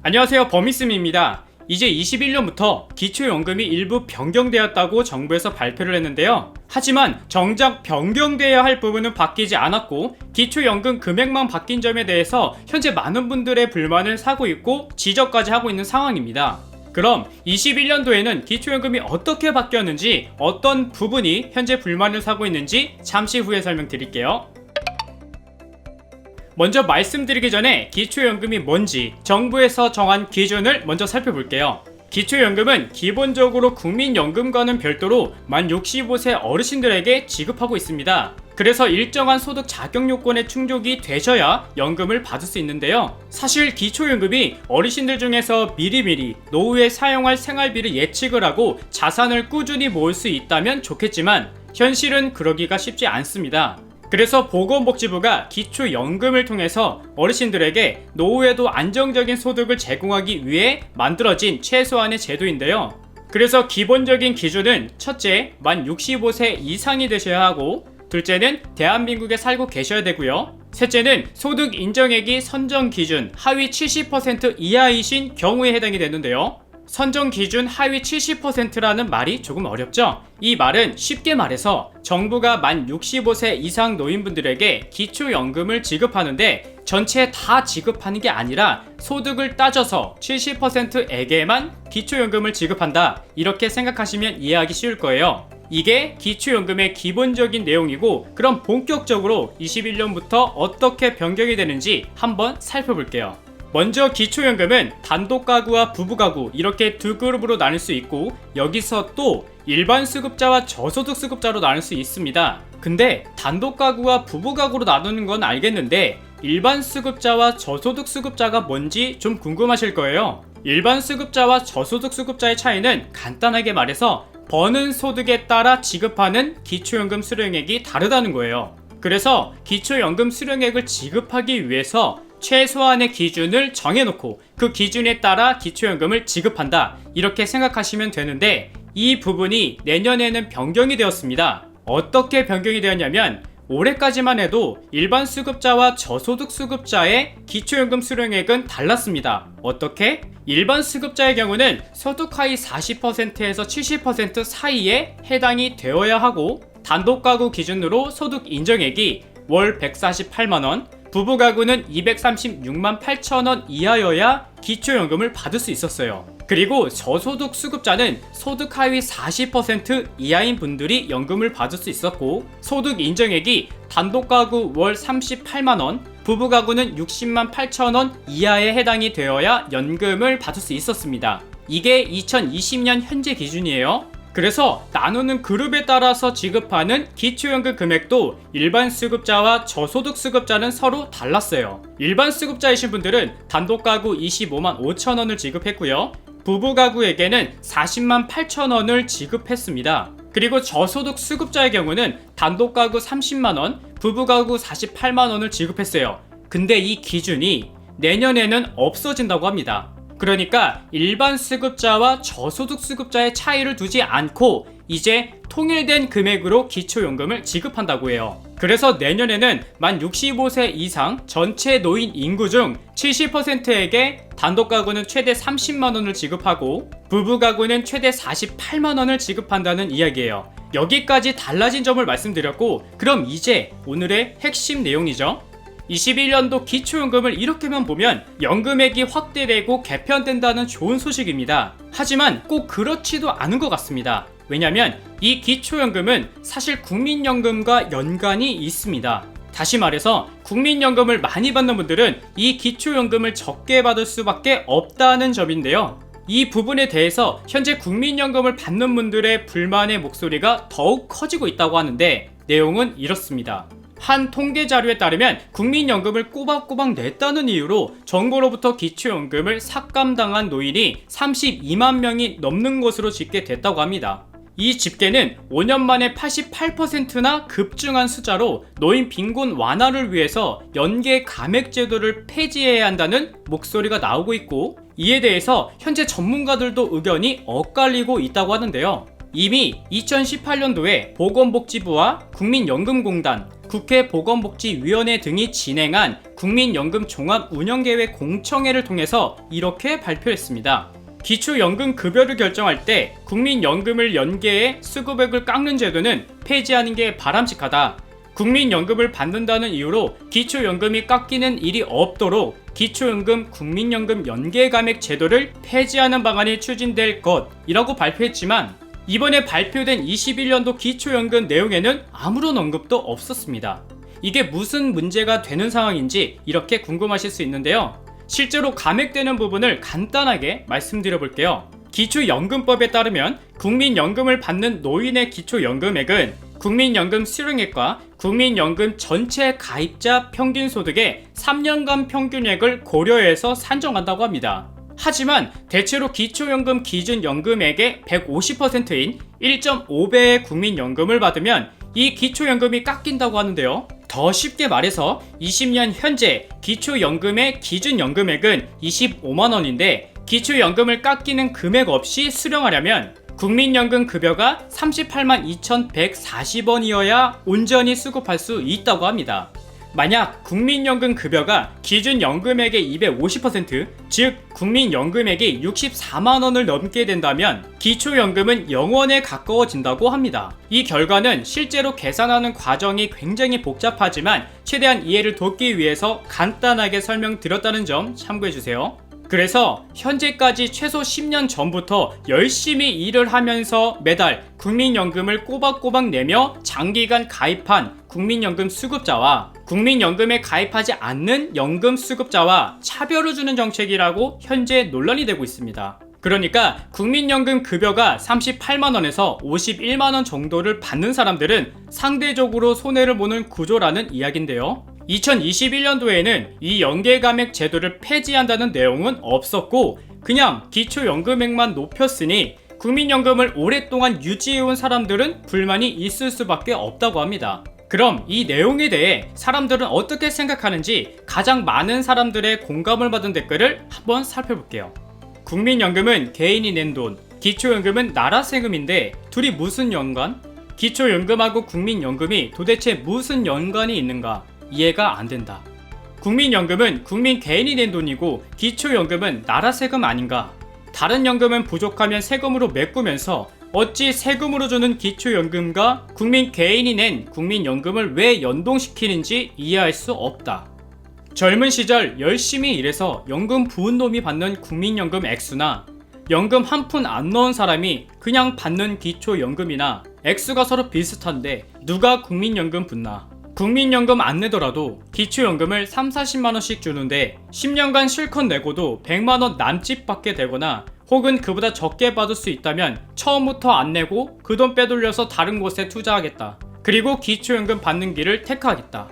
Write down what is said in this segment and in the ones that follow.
안녕하세요, 버미스미입니다. 이제 21년부터 기초연금이 일부 변경되었다고 정부에서 발표를 했는데요. 하지만 정작 변경되어야 할 부분은 바뀌지 않았고 기초연금 금액만 바뀐 점에 대해서 현재 많은 분들의 불만을 사고 있고 지적까지 하고 있는 상황입니다. 그럼 21년도에는 기초연금이 어떻게 바뀌었는지, 어떤 부분이 현재 불만을 사고 있는지 잠시 후에 설명드릴게요. 먼저 말씀드리기 전에 기초연금이 뭔지 정부에서 정한 기준을 먼저 살펴볼게요. 기초연금은 기본적으로 국민연금과는 별도로 만 65세 어르신들에게 지급하고 있습니다. 그래서 일정한 소득 자격 요건에 충족이 되셔야 연금을 받을 수 있는데요. 사실 기초연금이 어르신들 중에서 미리미리 노후에 사용할 생활비를 예측을 하고 자산을 꾸준히 모을 수 있다면 좋겠지만 현실은 그러기가 쉽지 않습니다. 그래서 보건복지부가 기초연금을 통해서 어르신들에게 노후에도 안정적인 소득을 제공하기 위해 만들어진 최소한의 제도인데요. 그래서 기본적인 기준은 첫째, 만 65세 이상이 되셔야 하고, 둘째는 대한민국에 살고 계셔야 되고요. 셋째는 소득 인정액이 선정 기준 하위 70% 이하이신 경우에 해당이 되는데요. 선정 기준 하위 70%라는 말이 조금 어렵죠? 이 말은 쉽게 말해서 정부가 만 65세 이상 노인분들에게 기초연금을 지급하는데 전체 다 지급하는 게 아니라 소득을 따져서 70%에게만 기초연금을 지급한다, 이렇게 생각하시면 이해하기 쉬울 거예요. 이게 기초연금의 기본적인 내용이고, 그럼 본격적으로 21년부터 어떻게 변경이 되는지 한번 살펴볼게요. 먼저 기초연금은 단독가구와 부부가구 이렇게 두 그룹으로 나눌 수 있고, 여기서 또 일반 수급자와 저소득 수급자로 나눌 수 있습니다. 근데 단독가구와 부부가구로 나누는 건 알겠는데 일반 수급자와 저소득 수급자가 뭔지 좀 궁금하실 거예요. 일반 수급자와 저소득 수급자의 차이는 간단하게 말해서 버는 소득에 따라 지급하는 기초연금 수령액이 다르다는 거예요. 그래서 기초연금 수령액을 지급하기 위해서 최소한의 기준을 정해놓고 그 기준에 따라 기초연금을 지급한다, 이렇게 생각하시면 되는데, 이 부분이 내년에는 변경이 되었습니다. 어떻게 변경이 되었냐면, 올해까지만 해도 일반 수급자와 저소득 수급자의 기초연금 수령액은 달랐습니다. 어떻게? 일반 수급자의 경우는 소득 하위 40%에서 70% 사이에 해당이 되어야 하고, 단독가구 기준으로 소득 인정액이 월 148만원, 부부가구는 236만 8천원 이하여야 기초연금을 받을 수 있었어요. 그리고 저소득 수급자는 소득 하위 40% 이하인 분들이 연금을 받을 수 있었고, 소득 인정액이 단독가구 월 38만원, 부부가구는 60만 8천원 이하에 해당이 되어야 연금을 받을 수 있었습니다. 이게 2020년 현재 기준이에요. 그래서 나누는 그룹에 따라서 지급하는 기초연금 금액도 일반 수급자와 저소득 수급자는 서로 달랐어요. 일반 수급자이신 분들은 단독가구 25만 5천원을 지급했고요. 부부가구에게는 40만 8천원을 지급했습니다. 그리고 저소득 수급자의 경우는 단독가구 30만원, 부부가구 48만원을 지급했어요. 근데 이 기준이 내년에는 없어진다고 합니다. 그러니까 일반 수급자와 저소득 수급자의 차이를 두지 않고 이제 통일된 금액으로 기초연금을 지급한다고 해요. 그래서 내년에는 만 65세 이상 전체 노인 인구 중 70%에게 단독가구는 최대 30만원을 지급하고 부부가구는 최대 48만원을 지급한다는 이야기예요. 여기까지 달라진 점을 말씀드렸고, 그럼 이제 오늘의 핵심 내용이죠. 21년도 기초연금을 이렇게만 보면 연금액이 확대되고 개편된다는 좋은 소식입니다. 하지만 꼭 그렇지도 않은 것 같습니다. 왜냐면 이 기초연금은 사실 국민연금과 연관이 있습니다. 다시 말해서 국민연금을 많이 받는 분들은 이 기초연금을 적게 받을 수밖에 없다는 점인데요. 이 부분에 대해서 현재 국민연금을 받는 분들의 불만의 목소리가 더욱 커지고 있다고 하는데, 내용은 이렇습니다. 한 통계 자료에 따르면 국민연금을 꼬박꼬박 냈다는 이유로 정부로부터 기초연금을 삭감당한 노인이 32만 명이 넘는 것으로 집계됐다고 합니다. 이 집계는 5년 만에 88%나 급증한 숫자로 노인 빈곤 완화를 위해서 연계 감액 제도를 폐지해야 한다는 목소리가 나오고 있고, 이에 대해서 현재 전문가들도 의견이 엇갈리고 있다고 하는데요. 이미 2018년도에 보건복지부와 국민연금공단, 국회 보건복지위원회 등이 진행한 국민연금 종합운영계획 공청회를 통해서 이렇게 발표했습니다. 기초연금 급여를 결정할 때 국민연금을 연계해 수급액을 깎는 제도는 폐지하는 게 바람직하다. 국민연금을 받는다는 이유로 기초연금이 깎이는 일이 없도록 기초연금 국민연금 연계감액 제도를 폐지하는 방안이 추진될 것이라고 발표했지만 이번에 발표된 21년도 기초연금 내용에는 아무런 언급도 없었습니다. 이게 무슨 문제가 되는 상황인지 이렇게 궁금하실 수 있는데요. 실제로 감액되는 부분을 간단하게 말씀드려 볼게요. 기초연금법에 따르면 국민연금을 받는 노인의 기초연금액은 국민연금 수령액과 국민연금 전체 가입자 평균소득의 3년간 평균액을 고려해서 산정한다고 합니다. 하지만 대체로 기초연금 기준연금액의 150%인 1.5배의 국민연금을 받으면 이 기초연금이 깎인다고 하는데요. 더 쉽게 말해서 20년 현재 기초연금의 기준연금액은 25만원인데 기초연금을 깎이는 금액 없이 수령하려면 국민연금 급여가 38만 2,140원이어야 온전히 수급할 수 있다고 합니다. 만약 국민연금 급여가 기준연금액의 250%, 즉 국민연금액이 64만원을 넘게 된다면 기초연금은 0원에 가까워진다고 합니다. 이 결과는 실제로 계산하는 과정이 굉장히 복잡하지만 최대한 이해를 돕기 위해서 간단하게 설명드렸다는 점 참고해주세요. 그래서 현재까지 최소 10년 전부터 열심히 일을 하면서 매달 국민연금을 꼬박꼬박 내며 장기간 가입한 국민연금 수급자와 국민연금에 가입하지 않는 연금 수급자와 차별을 주는 정책이라고 현재 논란이 되고 있습니다. 그러니까 국민연금 급여가 38만원에서 51만원 정도를 받는 사람들은 상대적으로 손해를 보는 구조라는 이야기인데요. 2021년도에는 이 연계감액 제도를 폐지한다는 내용은 없었고 그냥 기초연금액만 높였으니 국민연금을 오랫동안 유지해온 사람들은 불만이 있을 수밖에 없다고 합니다. 그럼 이 내용에 대해 사람들은 어떻게 생각하는지 가장 많은 사람들의 공감을 받은 댓글을 한번 살펴볼게요. 국민연금은 개인이 낸 돈, 기초연금은 나라 세금인데 둘이 무슨 연관? 기초연금하고 국민연금이 도대체 무슨 연관이 있는가? 이해가 안 된다. 국민연금은 국민 개인이 낸 돈이고 기초연금은 나라 세금 아닌가? 다른 연금은 부족하면 세금으로 메꾸면서 어찌 세금으로 주는 기초연금과 국민 개인이 낸 국민연금을 왜 연동시키는지 이해할 수 없다. 젊은 시절 열심히 일해서 연금 부은 놈이 받는 국민연금 액수나 연금 한 푼 안 넣은 사람이 그냥 받는 기초연금이나 액수가 서로 비슷한데 누가 국민연금 붙나? 국민연금 안 내더라도 기초연금을 30-40만원씩 주는데 10년간 실컷 내고도 100만원 남짓 받게 되거나 혹은 그보다 적게 받을 수 있다면 처음부터 안 내고 그 돈 빼돌려서 다른 곳에 투자하겠다. 그리고 기초연금 받는 길을 택하겠다.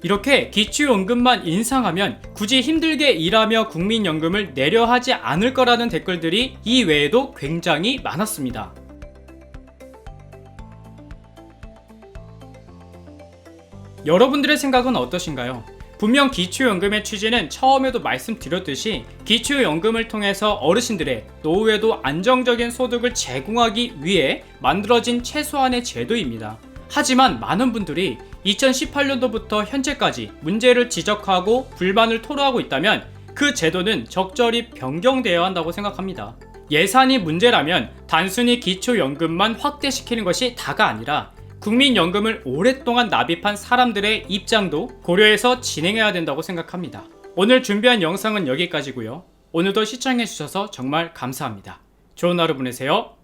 이렇게 기초연금만 인상하면 굳이 힘들게 일하며 국민연금을 내려 하지 않을 거라는 댓글들이 이 외에도 굉장히 많았습니다. 여러분들의 생각은 어떠신가요? 분명 기초연금의 취지는 처음에도 말씀드렸듯이 기초연금을 통해서 어르신들의 노후에도 안정적인 소득을 제공하기 위해 만들어진 최소한의 제도입니다. 하지만 많은 분들이 2018년도부터 현재까지 문제를 지적하고 불만을 토로하고 있다면 그 제도는 적절히 변경되어야 한다고 생각합니다. 예산이 문제라면 단순히 기초연금만 확대시키는 것이 다가 아니라 국민연금을 오랫동안 납입한 사람들의 입장도 고려해서 진행해야 된다고 생각합니다. 오늘 준비한 영상은 여기까지고요. 오늘도 시청해주셔서 정말 감사합니다. 좋은 하루 보내세요.